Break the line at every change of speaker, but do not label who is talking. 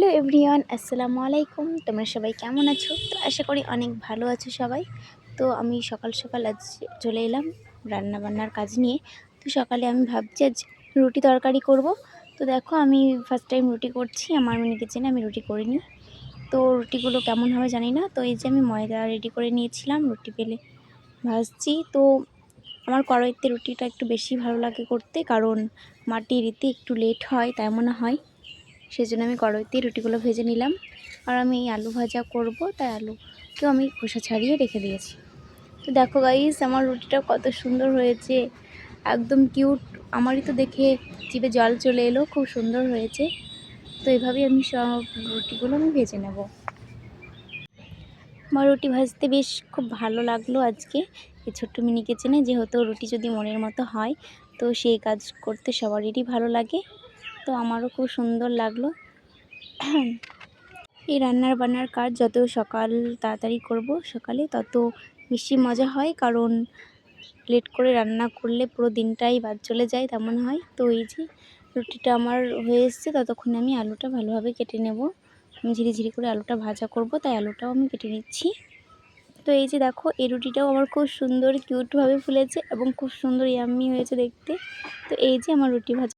Hello everyone, আসসালামু আলাইকুম। তোমরা সবাই কেমন আছো? তো আশা করি অনেক ভালো আছো সবাই। তো আমি সকাল সকাল আজ চলে এলাম রান্না বান্নার কাজ নিয়ে। তো সকালে আমি ভাবছি আজ রুটি তরকারি করব। তো দেখো আমি ফার্স্ট টাইম রুটি করছি আমার মিনি কিচেনে। আমি রুটি করিনি, তো রুটিগুলো কেমন হবে জানি না। তো এই যে আমি ময়দা রেডি করে নিয়েছিলাম, রুটি বেলে ভাজছি। তো আমার কড়াইতে রুটিটা একটু বেশি ভালো লাগে করতে, কারণ মাটির ইতে একটু লেট হয় তাই মনে হয়। সেজন্য আমি কড়াইতেই রুটিগুলো ভেজে নিলাম। আর আমি আলু ভাজা করব, তাই আলুকেও আমি খোসা ছাড়িয়ে রেখে দিয়েছি। তো দেখো গাইস, আমার রুটিটা কত সুন্দর হয়েছে, একদম কিউট। আমারই তো দেখে জিভে জল চলে এলো, খুব সুন্দর হয়েছে। তো এভাবেই আমি সব রুটিগুলো আমি ভেজে নেব। আমার রুটি ভাজতে বেশ খুব ভালো লাগলো আজকে এই ছোট্ট মিনি কিচেনে। যেহেতু রুটি যদি মনের মতো হয়, তো সেই কাজ করতে সবারই ভালো লাগে। তো আমারও খুব সুন্দর লাগলো। এই রান্নার বান্নার কাজ যত সকাল তাড়াতাড়ি করব সকালে, তত বেশি মজা হয়, কারণ লেট করে রান্না করলে পুরো দিনটাই বাদ চলে যায় তেমন হয়। তো এই যে রুটিটা আমার হয়ে এসছে, ততক্ষণে আমি আলুটা ভালোভাবে কেটে নেব। আমি ঝিরি করে আলুটা ভাজা করব, তাই আলুটাও আমি কেটে নিচ্ছি। তো এই যে দেখো, এই রুটিটাও আমার খুব সুন্দর কিউটভাবে ফুলেছে এবং খুব সুন্দর ইয়াম্মি হয়েছে দেখতে। তো এই যে আমার রুটি ভাজা